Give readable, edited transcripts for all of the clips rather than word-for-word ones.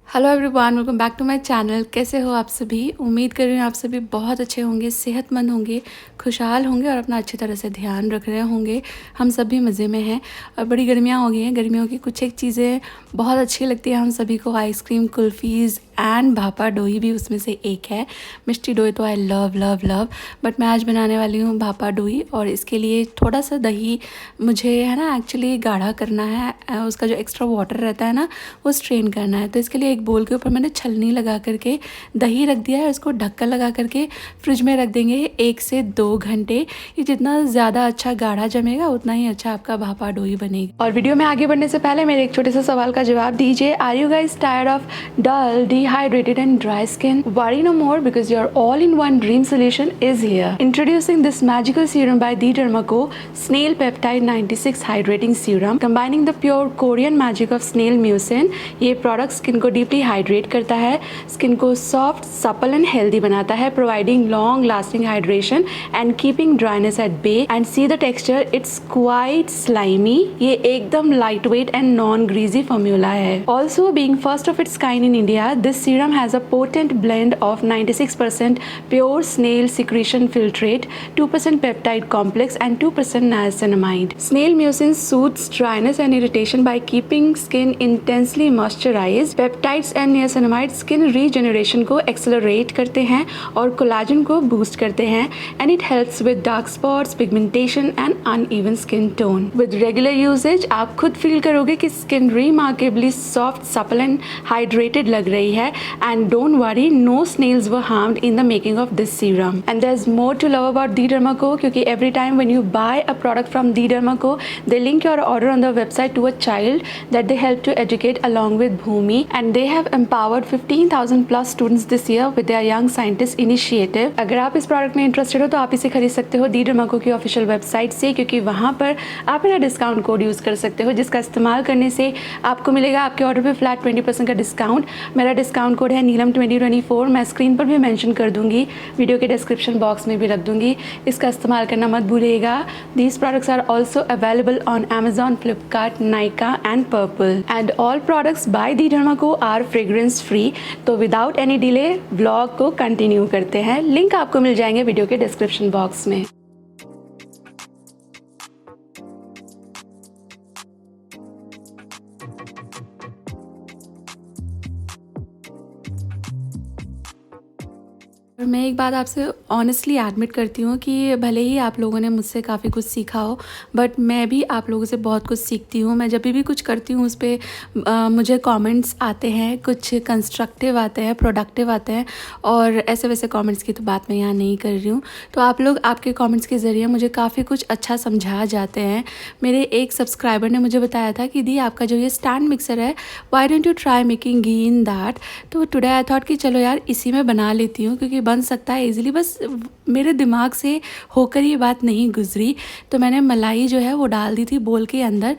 Hello everyone, welcome back to my channel. कैसे हो आप सभी? उम्मीद कर रही हूँ आप सभी बहुत अच्छे होंगे, सेहतमंद होंगे, खुशहाल होंगे और अपना अच्छी तरह से ध्यान रख रहे होंगे। हम सभी मज़े में हैं और बड़ी गर्मियाँ हो गई हैं। गर्मियों की कुछ एक चीज़ें बहुत अच्छी लगती है हम सभी को। आइसक्रीम, कुल्फ़ीज़ एंड भापा डोई भी उसमें से एक है। मिष्टी डोई तो I love love love, but मैं आज बनाने वाली हूँ भापा डोई। और इसके लिए थोड़ा सा दही मुझे है ना एक्चुअली गाढ़ा करना है। उसका जो एक्स्ट्रा वाटर रहता है ना वो स्ट्रेन करना है। तो इसके लिए एक बोल के ऊपर मैंने छलनी लगा करके दही रख दिया है। इसको ढक्कन लगा करके फ्रिज में रख देंगे 1 से 2 घंटे। ये जितना ज़्यादा अच्छा गाढ़ा जमेगा उतना ही अच्छा आपका भापा डोई बनेगी। और वीडियो में आगे बढ़ने से पहले मेरे एक छोटे से सवाल का जवाब दीजिए। Are you guys tired of dull, dehydrated and dry skin? Worry no more because your all-in-one dream solution is here. Introducing this magical serum by The Dermaco Snail Peptide 96 Hydrating Serum, combining the pure Korean magic of snail mucin। ये product skin को deeply hydrate करता है, skin को soft, supple and healthy बनाता है, providing long lasting hydration and keeping dryness at bay. And see the texture, it's quite slimy. ये एकदम lightweight and non greasy formula है। Also being first of its kind in India, this serum has a potent blend of 96% pure snail secretion filtrate, 2% peptide complex and 2% niacinamide. Snail mucin soothes dryness and irritation by keeping skin intensely moisturized. Peptides and niacinamide skin regeneration को accelerate करते हैं और collagen को boost करते हैं, and it helps with dark spots, pigmentation and uneven skin tone. With regular usage आप खुद feel करोगे कि skin remarkably soft, supple and hydrated लग रही है। And don't worry, no snails were harmed in the making of this serum. And there's more to love about The Dermaco क्योंकि every time when you buy a product from The Dermaco, they link your order on the website to a child that they help to educate along with Bhumi, and they have empowered 15,000 plus students this year with their Young Scientist Initiative. अगर आप इस product में interested हो तो आप इसे खरीद सकते हो The Dermaco की ऑफिशियल वेबसाइट से, क्योंकि वहाँ पर आप मेरा डिस्काउंट कोड यूज़ कर सकते हो जिसका इस्तेमाल करने से आपको मिलेगा आपके ऑर्डर पे फ्लैट 20% का डिस्काउंट। मेरा डिस्काउंट कोड है नीलम 2024। मैं स्क्रीन पर भी मेंशन कर दूंगी, वीडियो के डिस्क्रिप्शन बॉक्स में भी रख दूंगी। इसका इस्तेमाल करना मत भूलिएगा। These products are also available on Amazon, Flipkart, Nykaa and Purple. And all products by the Dermaco are fragrance free. तो विदाउट एनी डिले व्लॉग को कंटिन्यू करते हैं। लिंक आपको मिल जाएंगे वीडियो के डिस्क्रिप्शन बॉक्स में। और मैं एक बात आपसे ऑनेस्टली एडमिट करती हूँ कि भले ही आप लोगों ने मुझसे काफ़ी कुछ सीखा हो, बट मैं भी आप लोगों से बहुत कुछ सीखती हूँ। मैं जब भी कुछ करती हूँ उस पर मुझे कमेंट्स आते हैं, कुछ कंस्ट्रक्टिव आते हैं, प्रोडक्टिव आते हैं, और ऐसे वैसे कमेंट्स की तो बात मैं यहाँ नहीं कर रही हूँ। तो आप लोग आपके कमेंट्स के ज़रिए मुझे काफ़ी कुछ अच्छा समझा जाते हैं। मेरे एक सब्सक्राइबर ने मुझे बताया था कि दी आपका जो ये स्टैंड मिक्सर है, why don't you try making ghee in that. तो टुडे आई थॉट कि चलो यार इसी में बना लेती हूँ क्योंकि बन सकता है इजीली। बस मेरे दिमाग से होकर ये बात नहीं गुजरी, तो मैंने मलाई जो है वो डाल दी थी बोल के अंदर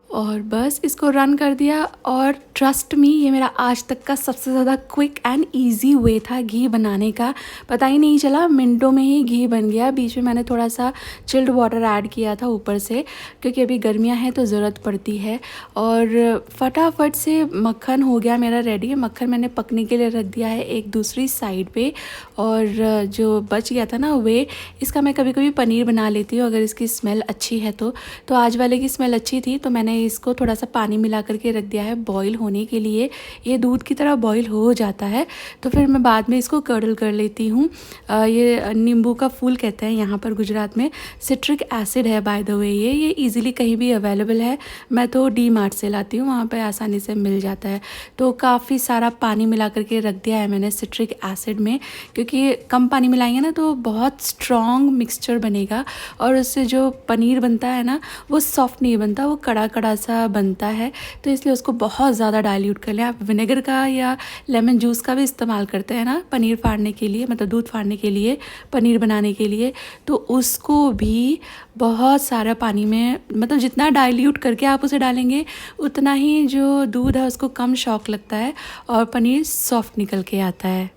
और बस इसको रन कर दिया। और ट्रस्ट मी, ये मेरा आज तक का सबसे ज़्यादा क्विक एंड इजी वे था घी बनाने का। पता ही नहीं चला, मिनटों में ही घी बन गया। बीच में मैंने थोड़ा सा चिल्ड वाटर ऐड किया था ऊपर से, क्योंकि अभी गर्मियां हैं तो ज़रूरत पड़ती है। और फटाफट से मक्खन हो गया मेरा रेडी। मक्खन मैंने पकने के लिए रख दिया है एक दूसरी साइड पे, और जो बच गया था ना वे, इसका मैं कभी कभी पनीर बना लेती हूँ अगर इसकी स्मेल अच्छी है तो आज वाले की स्मेल अच्छी थी तो मैंने इसको थोड़ा सा पानी मिला करके रख दिया है बॉईल होने के लिए। ये दूध की तरह बॉईल हो जाता है तो फिर मैं बाद में इसको कर्डल कर लेती हूँ। ये नींबू का फूल कहते हैं यहाँ पर गुजरात में। सिट्रिक एसिड है बाय द वे। ये इजीली कहीं भी अवेलेबल है। मैं तो डी मार्ट से लाती हूँ, वहाँ पर आसानी से मिल जाता है। तो काफ़ी सारा पानी मिला करके रख दिया है मैंने सिट्रिक एसिड में, क्योंकि कम पानी मिलाएंगे ना तो बहुत स्ट्रॉन्ग मिक्सचर बनेगा और उससे जो पनीर बनता है ना वो सॉफ्ट नहीं बनता, वो कड़ा कड़ा सा बनता है। तो इसलिए उसको बहुत ज़्यादा डाइल्यूट कर लें। आप विनेगर का या लेमन जूस का भी इस्तेमाल करते हैं ना पनीर फाड़ने के लिए, मतलब दूध फाड़ने के लिए, पनीर बनाने के लिए, तो उसको भी बहुत सारा पानी में, मतलब जितना डाइल्यूट करके आप उसे डालेंगे उतना ही जो दूध है उसको कम शॉक लगता है और पनीर सॉफ्ट निकल के आता है।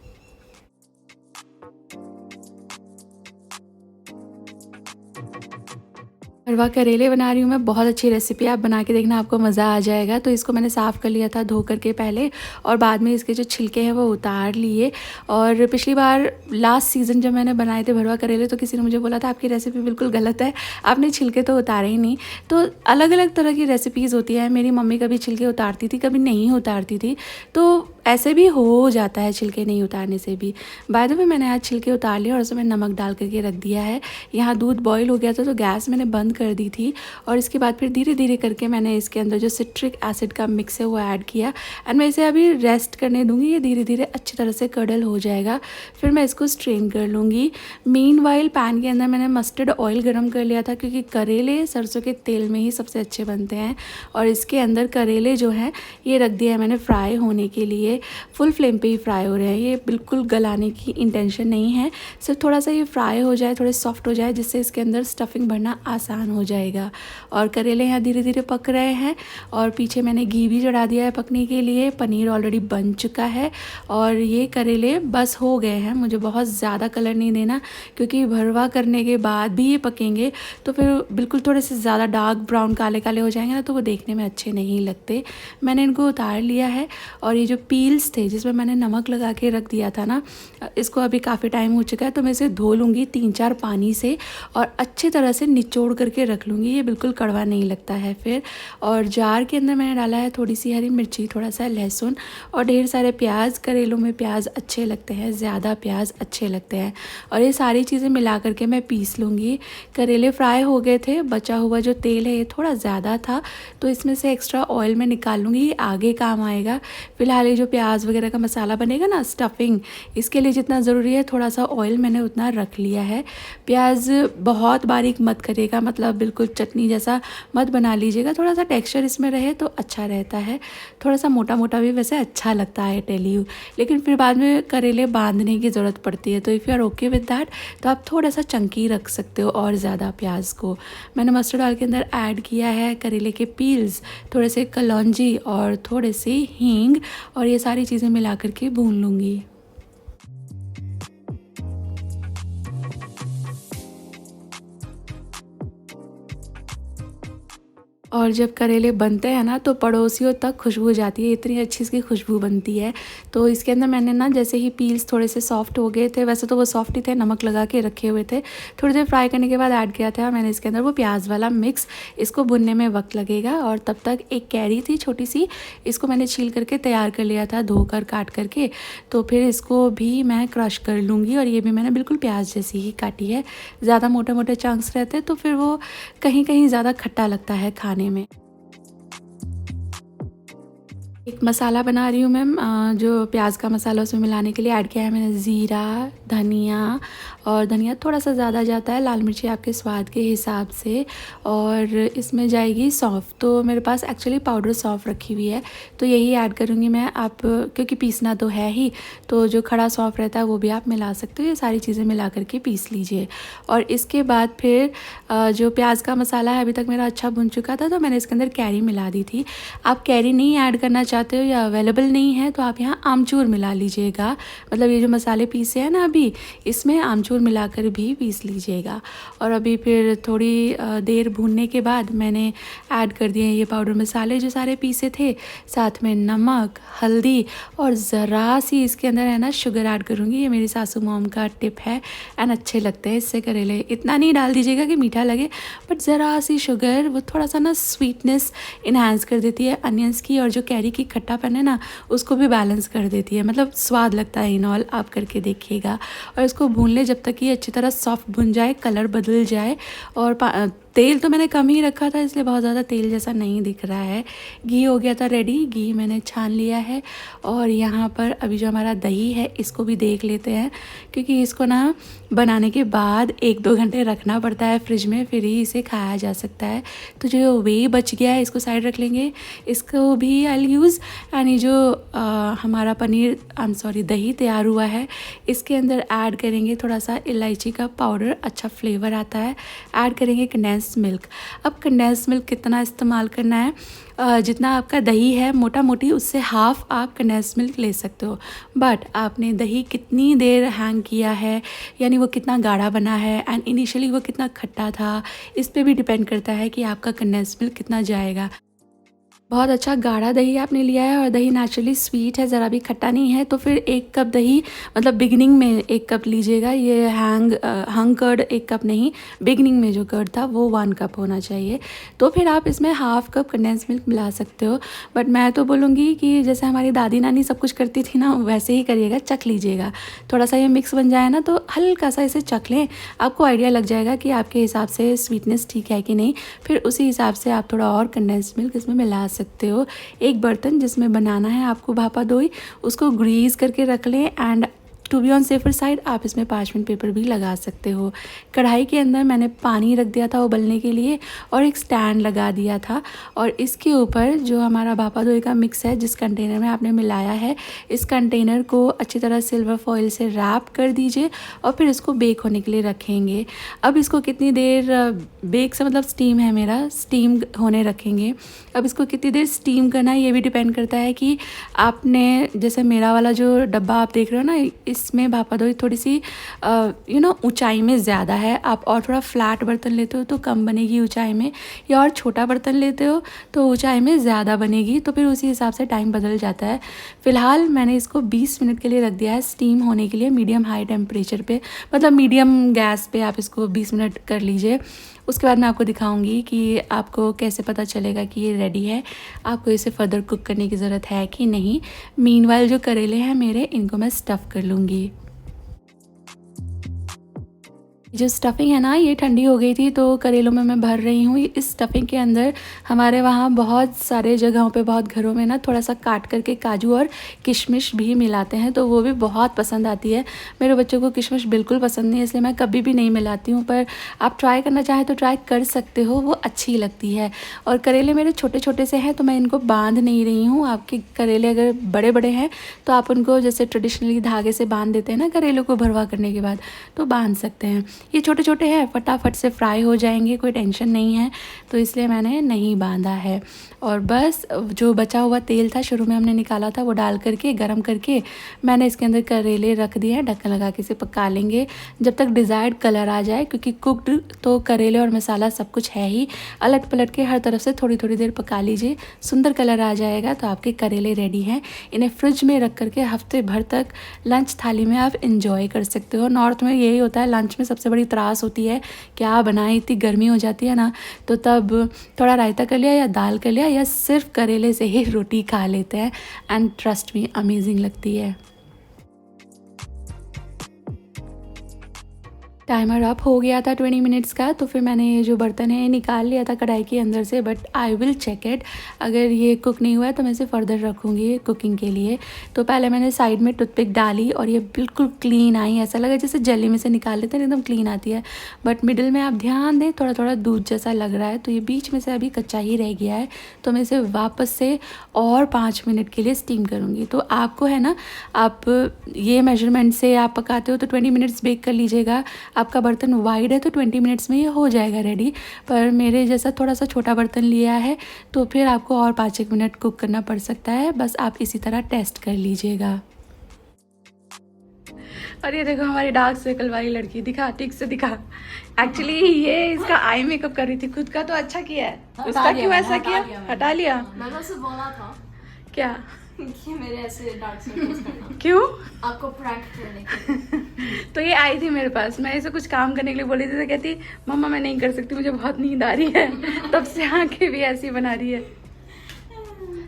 भरवा करेले बना रही हूँ मैं, बहुत अच्छी रेसिपी, आप बना के देखना, आपको मज़ा आ जाएगा। तो इसको मैंने साफ़ कर लिया था धो करके पहले, और बाद में इसके जो छिलके हैं वो उतार लिए। और पिछली बार लास्ट सीज़न जब मैंने बनाए थे भरवा करेले, तो किसी ने मुझे बोला था आपकी रेसिपी बिल्कुल गलत है, आपने छिलके तो उतारे ही नहीं। तो अलग अलग तरह की रेसिपीज़ होती है, मेरी मम्मी कभी छिलके उतारती थी, कभी नहीं उतारती थी, तो ऐसे भी हो जाता है छिलके नहीं उतारने से भी। बाय द वे मैंने आज छिलके उतार लिए और उसमें नमक डाल करके रख दिया है। यहाँ दूध बॉईल हो गया था तो गैस मैंने बंद कर दी थी, और इसके बाद फिर धीरे धीरे करके मैंने इसके अंदर जो सिट्रिक एसिड का मिक्स है वो ऐड किया, एंड मैं इसे अभी रेस्ट करने दूँगी। ये धीरे धीरे अच्छी तरह से कडल हो जाएगा, फिर मैं इसको स्ट्रेन कर लूँगी। मीनवाइल पैन के अंदर मैंने मस्टर्ड ऑयल गर्म कर लिया था, क्योंकि करेले सरसों के तेल में ही सबसे अच्छे बनते हैं। और इसके अंदर करेले जो हैं ये रख दिया है मैंने फ्राई होने के लिए। फुल फ्लेम पे ही फ्राई हो रहे हैं, ये बिल्कुल गलाने की इंटेंशन नहीं है, सिर्फ थोड़ा सा ये फ्राई हो जाए, थोड़े सॉफ्ट हो जाए, जिससे इसके अंदर स्टफिंग भरना आसान हो जाएगा। और करेले यहाँ धीरे धीरे पक रहे हैं, और पीछे मैंने घी भी चढ़ा दिया है पकने के लिए। पनीर ऑलरेडी बन चुका है, और ये करेले बस हो गए हैं। मुझे बहुत ज़्यादा कलर नहीं देना, क्योंकि भरवा करने के बाद भी ये पकेंगे तो फिर बिल्कुल थोड़े से ज़्यादा डार्क ब्राउन काले काले हो जाएंगे ना, तो वो देखने में अच्छे नहीं लगते। मैंने इनको उतार लिया है, और ये जो पील्स थे जिसमें मैंने नमक लगा के रख दिया था ना, इसको अभी काफ़ी टाइम हो चुका है, तो मैं इसे धो लूँगी 3-4 पानी से, और अच्छी तरह से निचोड़ करके रख लूँगी, ये बिल्कुल कड़वा नहीं लगता है फिर। और जार के अंदर मैंने डाला है थोड़ी सी हरी मिर्ची, थोड़ा सा लहसुन, और ढेर सारे प्याज। करेलों में प्याज अच्छे लगते हैं, ज़्यादा प्याज अच्छे लगते हैं, और ये सारी चीज़ें मिला करके मैं पीस लूँगी। करेले फ्राई हो गए थे, बचा हुआ जो तेल है ये थोड़ा ज़्यादा था, तो इसमें से एक्स्ट्रा ऑयल मैं निकाल लूँगी, ये आगे काम आएगा। फिलहाल ये जो प्याज वगैरह का मसाला बनेगा ना, स्टफिंग, इसके लिए जितना ज़रूरी है थोड़ा सा ऑयल मैंने उतना रख लिया है। प्याज बहुत बारीक मत करेगा, मतलब बिल्कुल चटनी जैसा मत बना लीजिएगा, थोड़ा सा टेक्सचर इसमें रहे तो अच्छा रहता है। थोड़ा सा मोटा मोटा भी वैसे अच्छा लगता है, टेल यू, लेकिन फिर बाद में करेले बांधने की ज़रूरत पड़ती है, तो if you are okay with that तो आप थोड़ा सा चंकी रख सकते हो और ज़्यादा प्याज को। मैंने मस्टर्ड ऑयल के अंदर ऐड किया है करेले के पील्स, थोड़े से कलौंजी और थोड़े से हींग, और ये सारी चीज़ें मिला करके भून लूँगी। और जब करेले बनते हैं ना तो पड़ोसियों तक खुशबू जाती है, इतनी अच्छी इसकी खुशबू बनती है। तो इसके अंदर मैंने ना जैसे ही पील्स थोड़े से सॉफ्ट हो गए थे, वैसे तो वो सॉफ्ट ही थे, नमक लगा के रखे हुए थे, थोड़ी देर फ्राई करने के बाद ऐड किया था मैंने इसके अंदर वो प्याज वाला मिक्स। इसको भुनने में वक्त लगेगा, और तब तक एक कैरी थी छोटी सी, इसको मैंने छील करके तैयार कर लिया था, धोकर काट करके। तो फिर इसको भी मैं क्रश कर लूँगी, और ये भी मैंने बिल्कुल प्याज जैसी ही काटी है। ज़्यादा मोटे मोटे चंक्स रहते तो फिर वो कहीं कहीं ज़्यादा खट्टा लगता है खाने में। एक मसाला बना रही हूँ मैम, जो प्याज का मसाला उसमें मिलाने के लिए ऐड किया है मैंने ज़ीरा, धनिया, और धनिया थोड़ा सा ज़्यादा जाता है, लाल मिर्ची आपके स्वाद के हिसाब से, और इसमें जाएगी सौंफ। तो मेरे पास एक्चुअली पाउडर सौंफ रखी हुई है, तो यही ऐड करूँगी मैं। आप क्योंकि पीसना तो है ही, तो जो खड़ा सौंफ रहता है वो भी आप मिला सकते हो। ये सारी चीज़ें मिला करके पीस लीजिए, और इसके बाद फिर जो प्याज का मसाला है अभी तक मेरा अच्छा भुन चुका था, तो मैंने इसके अंदर कैरी मिला दी थी। आप कैरी नहीं ऐड करना चाहते हो या अवेलेबल नहीं है तो आप यहाँ आमचूर मिला लीजिएगा, मतलब ये जो मसाले पीसे हैं ना अभी, इसमें आमचूर मिलाकर भी पीस लीजिएगा। और अभी फिर थोड़ी देर भूनने के बाद मैंने ऐड कर दिए ये पाउडर मसाले जो सारे पीसे थे, साथ में नमक, हल्दी, और ज़रा सी इसके अंदर है ना शुगर ऐड करूँगी। ये मेरी सासू मॉम का टिप है, एंड अच्छे लगते हैं इससे करेले। इतना नहीं डाल दीजिएगा कि मीठा लगे, बट ज़रा सी शुगर वो थोड़ा सा ना स्वीटनेस इन्हांस कर देती है अनियंस की, और जो कैरी की खट्टापन है ना उसको भी बैलेंस कर देती है, मतलब स्वाद लगता है इन ऑल। आप करके देखिएगा, और इसको भून ले जब तक ये अच्छी तरह सॉफ्ट भुन जाए, कलर बदल जाए। और तेल तो मैंने कम ही रखा था, इसलिए बहुत ज़्यादा तेल जैसा नहीं दिख रहा है। घी हो गया था रेडी, घी मैंने छान लिया है। और यहाँ पर अभी जो हमारा दही है इसको भी देख लेते हैं, क्योंकि इसको ना बनाने के बाद 1-2 घंटे रखना पड़ता है फ्रिज में, फिर ही इसे खाया जा सकता है। तो जो वे बच गया है इसको साइड रख लेंगे, इसको भी आई यूज़। एंड ये जो हमारा पनीर दही तैयार हुआ है, इसके अंदर ऐड करेंगे थोड़ा सा इलायची का पाउडर, अच्छा फ्लेवर आता है। ऐड करेंगे कंडेंस कंडेंस मिल्क। अब कंडेंस मिल्क कितना इस्तेमाल करना है, जितना आपका दही है मोटा मोटी उससे हाफ़ आप कंडेंस मिल्क ले सकते हो। बट आपने दही कितनी देर हैंग किया है, यानी वो कितना गाढ़ा बना है एंड इनिशियली वो कितना खट्टा था, इस पे भी डिपेंड करता है कि आपका कंडेंस मिल्क कितना जाएगा। बहुत अच्छा गाढ़ा दही आपने लिया है और दही नेचुरली स्वीट है, ज़रा भी खट्टा नहीं है, तो फिर 1 कप दही, मतलब बिगिनिंग में 1 कप लीजिएगा। ये हंग कर्ड 1 कप नहीं, बिगिनिंग में जो कर्ड था वो 1 कप होना चाहिए। तो फिर आप इसमें हाफ़ कप कंडेंस मिल्क मिला सकते हो। बट मैं तो बोलूँगी कि जैसे हमारी दादी नानी सब कुछ करती थी ना, वैसे ही करिएगा, चख लीजिएगा। थोड़ा सा ये मिक्स बन जाए ना तो हल्का सा इसे चख लें, आपको आइडिया लग जाएगा कि आपके हिसाब से स्वीटनेस ठीक है कि नहीं। फिर उसी हिसाब से आप थोड़ा और कंडेंस मिल्क इसमें मिला सकते हो। एक बर्तन जिसमें बनाना है आपको भापा दोई, उसको ग्रीस करके रख लें and to be on safer side आप इसमें पार्चमेंट पेपर भी लगा सकते हो। कढ़ाई के अंदर मैंने पानी रख दिया था उबलने के लिए और एक स्टैंड लगा दिया था, और इसके ऊपर जो हमारा भापा दोई का मिक्स है, जिस कंटेनर में आपने मिलाया है, इस कंटेनर को अच्छी तरह सिल्वर फॉइल से रैप कर दीजिए और फिर इसको बेक होने के लिए रखेंगे। अब इसको कितनी देर बेक से मतलब स्टीम है मेरा, स्टीम होने रखेंगे। अब इसको कितनी देर स्टीम करना है ये भी डिपेंड करता है कि आपने, जैसे मेरा वाला जो डब्बा आप देख रहे हो ना, इसमें भापा दोई थोड़ी सी ऊंचाई में ज़्यादा है। आप और थोड़ा फ्लैट बर्तन लेते हो तो कम बनेगी ऊंचाई में, या और छोटा बर्तन लेते हो तो ऊंचाई में ज़्यादा बनेगी, तो फिर उसी हिसाब से टाइम बदल जाता है। फ़िलहाल मैंने इसको 20 मिनट के लिए रख दिया है स्टीम होने के लिए, मीडियम हाई टेम्परेचर पे, मतलब मीडियम गैस पे आप इसको 20 मिनट कर लीजिए। उसके बाद मैं आपको दिखाऊंगी कि आपको कैसे पता चलेगा कि ये रेडी है, आपको इसे फर्दर कुक करने की ज़रूरत है कि नहीं। मीनवाइल जो करेले हैं मेरे, इनको मैं स्टफ़ कर लूँगी। जो स्टफ़िंग है ना, ये ठंडी हो गई थी तो करेलों में मैं भर रही हूँ। इस स्टफ़िंग के अंदर हमारे वहाँ बहुत सारे जगहों पे, बहुत घरों में ना थोड़ा सा काट करके काजू और किशमिश भी मिलाते हैं, तो वो भी बहुत पसंद आती है। मेरे बच्चों को किशमिश बिल्कुल पसंद नहीं है, इसलिए मैं कभी भी नहीं मिलाती हूँ, पर आप ट्राई करना चाहें तो ट्राई कर सकते हो, वो अच्छी लगती है। और करेले मेरे छोटे छोटे से हैं तो मैं इनको बांध नहीं रही हूँ। आपके करेले अगर बड़े बड़े हैं तो आप उनको जैसे ट्रेडिशनली धागे से बांध देते हैं ना करेलों को भरवा करने के बाद, तो बांध सकते हैं। ये छोटे छोटे हैं, फटाफट से फ्राई हो जाएंगे, कोई टेंशन नहीं है, तो इसलिए मैंने नहीं बांधा है। और बस जो बचा हुआ तेल था, शुरू में हमने निकाला था, वो डाल करके गरम करके मैंने इसके अंदर करेले रख दिए हैं। ढक्कन लगा के इसे पका लेंगे जब तक डिज़ायर्ड कलर आ जाए, क्योंकि कुक्ड तो करेले और मसाला सब कुछ है ही। अलट पलट के हर तरफ से थोड़ी थोड़ी देर पका लीजिए, सुंदर कलर आ जाएगा तो आपके करेले रेडी हैं। इन्हें फ्रिज में रख करके हफ्ते भर तक लंच थाली में आप इंजॉय कर सकते हो। नॉर्थ में यही होता है, लंच में सबसे बड़ी त्रास होती है क्या बनाएं, इतनी गर्मी हो जाती है ना, तो तब थोड़ा रायता कर लिया या दाल कर लिया या सिर्फ करेले से ही रोटी खा लेते हैं, एंड ट्रस्ट मी अमेजिंग लगती है। टाइमर अप हो गया था 20 मिनट्स का, तो फिर मैंने ये जो बर्तन है निकाल लिया था कढ़ाई के अंदर से, but I will check it. अगर ये कुक नहीं हुआ है तो मैं इसे फर्दर रखूँगी कुकिंग के लिए। तो पहले मैंने साइड में टूथपिक डाली और ये बिल्कुल क्लीन आई, ऐसा लगा जैसे जली में से निकाल लेते हैं, एकदम क्लीन आती है। बट मिडिल में आप ध्यान दें, थोड़ा थोड़ा दूध जैसा लग रहा है, तो ये बीच में से अभी कच्चा ही रह गया है, तो मैं इसे वापस से और 5 मिनट के लिए स्टीम करूँगी। तो आपको है ना, आप ये मेजरमेंट से आप पकाते हो तो 20 मिनट्स बेक कर लीजिएगा। आपका बर्तन वाइड है तो 20 मिनट्स में ये हो जाएगा रेडी, पर मेरे जैसा थोड़ा सा छोटा बर्तन लिया है तो फिर आपको और 5-1 मिनट कुक करना पड़ सकता है। बस आप इसी तरह टेस्ट कर लीजिएगा। और ये देखो हमारी डार्क सर्कल वाली लड़की, दिखा ठीक से दिखा। एक्चुअली ये इसका आई मेकअप कर रही थी, खुद का तो अच्छा किया है, उसका क्यों ऐसा किया? हटा लिया? मैंने उसे बोला था क्या कि मेरे ऐसे डार्क सर्कल्स करना, क्यों? आपको प्रैंक करने के। तो ये आई थी मेरे पास, मैं इसे कुछ काम करने के लिए बोली थी तो कहती मम्मा मैं नहीं कर सकती, मुझे बहुत नींद आ रही है। तब से आंखें भी ऐसी बना रही है।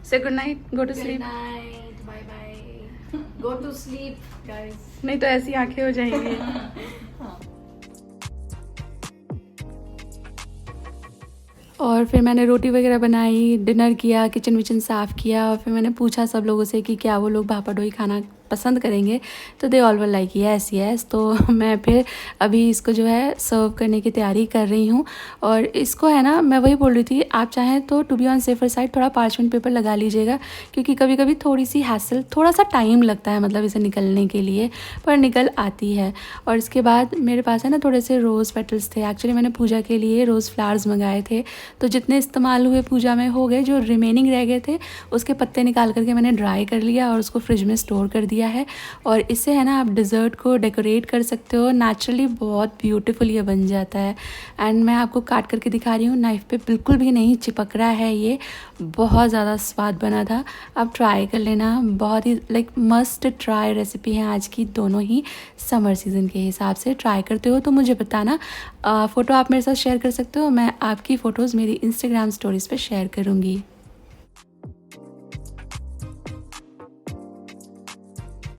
Say good night, go to sleep. Good night, bye bye, go to sleep guys, नहीं तो ऐसी आंखें हो जाएंगी। और फिर मैंने रोटी वगैरह बनाई, डिनर किया, किचन विचन साफ़ किया, और फिर मैंने पूछा सब लोगों से कि क्या वो लोग भापा डोई खाना पसंद करेंगे। तो they all were like yes yes. तो मैं फिर अभी इसको जो है सर्व करने की तैयारी कर रही हूँ। और इसको है ना, मैं वही बोल रही थी, आप चाहें तो to be on safer side थोड़ा पार्चमेंट पेपर लगा लीजिएगा, क्योंकि कभी कभी थोड़ी सी हैसल, थोड़ा सा टाइम लगता है मतलब इसे निकलने के लिए, पर निकल आती है। और इसके बाद मेरे पास है ना थोड़े से रोज़ पेटल्स थे। एक्चुअली मैंने पूजा के लिए रोज़ फ्लावर्स मंगाए थे, तो जितने इस्तेमाल हुए पूजा में हो गए, जो रिमेनिंग रह गए थे उसके पत्ते निकाल करके मैंने ड्राई कर लिया और उसको फ्रिज में स्टोर कर दिया है। और इससे है ना आप डिज़र्ट को डेकोरेट कर सकते हो। नेचुरली बहुत ब्यूटीफुल ये बन जाता है। एंड मैं आपको काट करके दिखा रही हूँ, नाइफ़ पे बिल्कुल भी नहीं चिपक रहा है। ये बहुत ज़्यादा स्वाद बना था। आप ट्राई कर लेना, बहुत ही लाइक मस्ट ट्राई रेसिपी है आज की। दोनों ही समर सीज़न के हिसाब से ट्राई करते हो तो मुझे बताना। फ़ोटो आप मेरे साथ शेयर कर सकते हो, मैं आपकी फ़ोटोज़ मेरी इंस्टाग्राम स्टोरीज़ पे शेयर करूँगी।